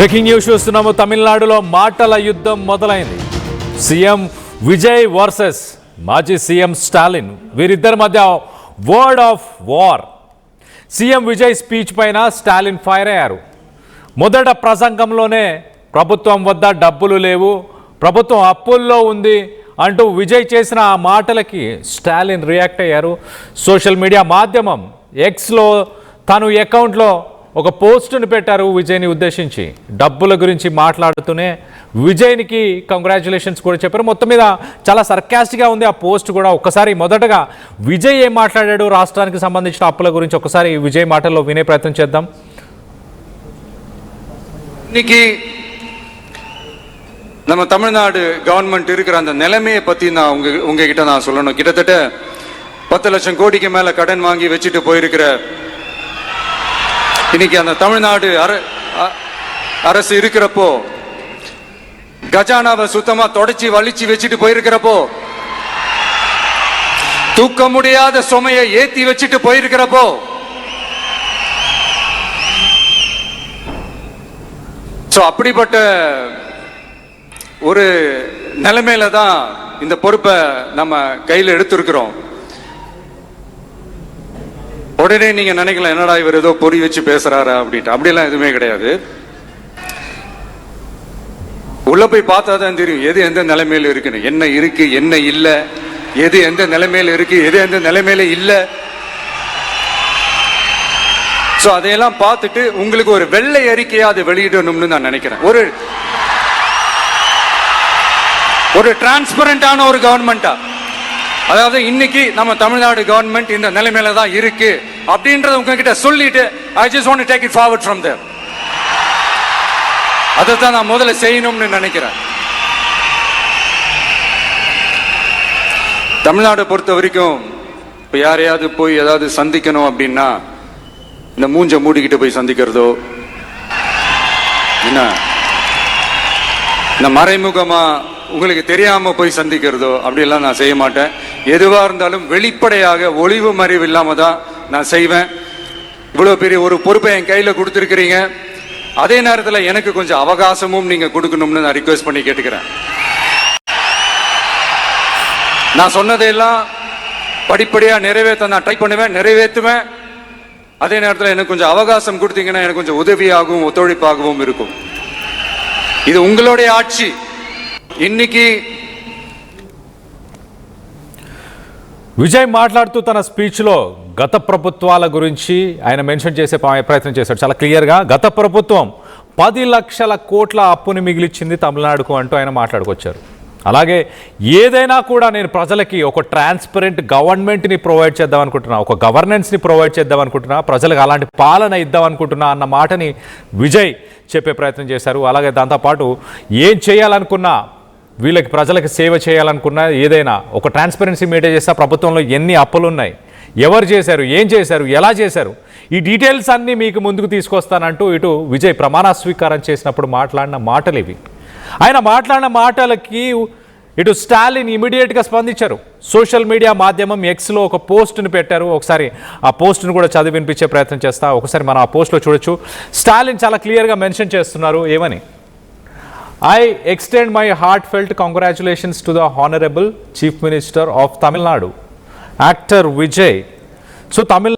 Breaking news చూస్తున్నాము. తమిళనాడులో మాటల యుద్ధం మొదలైంది. సీఎం విజయ్ వర్సెస్ మాజీ సీఎం స్టాలిన్, వీరిద్దరి మధ్య word of war. CM Vijay speech పైన స్టాలిన్ ఫైర్ అయ్యారు. మొదట ప్రసంగంలోనే ప్రభుత్వం వద్ద డబ్బులు లేవు, ప్రభుత్వం అప్పుల్లో ఉంది అంటూ విజయ్ చేసిన ఆ మాటలకి స్టాలిన్ రియాక్ట్ అయ్యారు. సోషల్ మీడియా మాధ్యమం ఎక్స్లో తను అకౌంట్లో ఒక పోస్టును పెట్టారు విజయ్ని ఉద్దేశించి. డబ్బుల గురించి మాట్లాడుతూనే విజయ్నికి కంగ్రాచులేషన్స్ కూడా చెప్పారు. మొత్తం మీద చాలా సర్కాస్టిక్గా ఉంది ఆ పోస్ట్ కూడా. ఒక్కసారి మొదటగా విజయ్ ఏం మాట్లాడాడు రాష్ట్రానికి సంబంధించిన అప్పుల గురించి ఒకసారి విజయ్ మాటల్లో వినే ప్రయత్నం చేద్దాం. இன்னைக்கு நம்ம தமிழ்நாடு கவர்மெண்ட் இருக்கிற அந்த நிலைமையை பற்றி நான் உங்ககிட்ட நான் சொல்லணும். கிட்டத்தட்ட 10 லட்சம் கோடிக்கு மேலே கடன் வாங்கி வச்சுட்டு போயிருக்கிற இன்னைக்கு அந்த தமிழ்நாடு அரசு இருக்கிறப்போ, கஜானாவை சுத்தமா தொடச்சி வலிச்சு வச்சுட்டு போயிருக்கிறப்போ, தூக்க முடியாத சுமையை ஏத்தி வச்சுட்டு போயிருக்கிறப்போ, அப்படிப்பட்ட ஒரு நிலைமையில தான் இந்த பொறுப்பை நம்ம கையில் எடுத்திருக்கிறோம். உடனே நீங்க நினைக்கலாம், என்னடா இவர் ஏதோ பொறி வச்சு பேசுறாரா அப்படின்ட்டு. அப்படியெல்லாம் எதுவுமே கிடையாது. உள்ள போய் பார்த்தா தான் தெரியும் எது எந்த நிலைமையில இருக்குன்னு, என்ன இருக்கு என்ன இல்லை, எது எந்த நிலைமையில இருக்கு எது எந்த நிலைமையில இல்லை. ஸோ அதையெல்லாம் பார்த்துட்டு உங்களுக்கு ஒரு வெள்ளை அறிக்கையா அதை வெளியிடணும்னு நான் நினைக்கிறேன். ஒரு டிரான்ஸ்பரண்டான ஒரு கவர்மெண்டா, அதாவது இன்னைக்கு நம்ம தமிழ்நாடு கவர்மெண்ட் இந்த நிலைமையில தான் இருக்கு அப்படின்றத உங்ககிட்ட சொல்லிட்டு I just want to take it forward from there. அதை தான் நான் முதல்ல செய்யணும்னு நினைக்கிறேன். தமிழ்நாடு பொறுத்த வரைக்கும் இப்போ யாரையாவது போய் ஏதாவது சந்திக்கணும் அப்படின்னா இந்த மூஞ்ச மூடிக்கிட்டு போய் சந்திக்கிறதோ, என்ன இந்த மறைமுகமா உங்களுக்கு தெரியாம போய் சந்திக்கிறதோ அப்படியெல்லாம் நான் செய்ய மாட்டேன். எதுவா இருந்தாலும் வெளிப்படையாக ஒளிவு மறைவு இல்லாம தான் நான் செய்வேன். இவ்வளவு பெரிய ஒரு பொறுப்பை என் கையில கொடுத்துருக்கிறீங்க, அதே நேரத்தில் எனக்கு கொஞ்சம் அவகாசமும் நீங்க கொடுக்கணும்னு நான் ரிக்வெஸ்ட் பண்ணி கேட்டுக்கிறேன். நான் சொன்னதையெல்லாம் படிப்படியா நிறைவேற்ற நான் ட்ரை பண்ணுவேன், நிறைவேற்றுவேன். அதே நேரத்தில் எனக்கு கொஞ்சம் அவகாசம் கொடுத்தீங்கன்னா எனக்கு கொஞ்சம் உதவியாகவும் ஒத்துழைப்பாகவும் இருக்கும். இது உங்களுடைய ஆட்சி. இன்னைக்கு విజయ్ మాట్లాడుతూ తన స్పీచ్లో గత ప్రభుత్వాల గురించి ఆయన మెన్షన్ చేసే ప్రయత్నం చేశాడు చాలా క్లియర్గా. గత ప్రభుత్వం 10 లక్షల కోట్ల అప్పుని మిగిలిచ్చింది తమిళనాడుకు అంటూ ఆయన మాట్లాడుకొచ్చారు. అలాగే ఏదైనా కూడా నేను ప్రజలకి ఒక ట్రాన్స్పరెంట్ గవర్నమెంట్ని ప్రొవైడ్ చేద్దాం అనుకుంటున్నా, ఒక గవర్నెన్స్ని ప్రొవైడ్ చేద్దాం అనుకుంటున్నా, ప్రజలకు అలాంటి పాలన ఇద్దాం అనుకుంటున్నా అన్న మాటని విజయ్ చెప్పే ప్రయత్నం చేశారు. అలాగే దాంతోపాటు ఏం చేయాలనుకున్నా, వీళ్ళకి ప్రజలకు సేవ చేయాలనుకున్నా, ఏదైనా ఒక ట్రాన్స్పరెన్సీ మెయింటైన్ చేస్తే ప్రభుత్వంలో ఎన్ని అప్పులు ఉన్నాయి, ఎవరు చేశారు, ఏం చేశారు, ఎలా చేశారు, ఈ డీటెయిల్స్ అన్నీ మీకు ముందుకు తీసుకొస్తానంటూ ఇటు విజయ్ ప్రమాణ స్వీకారం చేసినప్పుడు మాట్లాడిన మాటలు ఇవి. ఆయన మాట్లాడిన మాటలకి ఇటు స్టాలిన్ ఇమీడియట్గా స్పందించారు. సోషల్ మీడియా మాధ్యమం ఎక్స్లో ఒక పోస్ట్ని పెట్టారు. ఒకసారి ఆ పోస్ట్ను కూడా చదివి వినిపించే ప్రయత్నం చేస్తా. ఒకసారి మనం ఆ పోస్ట్లో చూడొచ్చు. స్టాలిన్ చాలా క్లియర్గా మెన్షన్ చేస్తున్నారు ఏమని. I extend my heartfelt congratulations to the Honorable Chief Minister of Tamil Nadu, Actor Vijay. So Tamil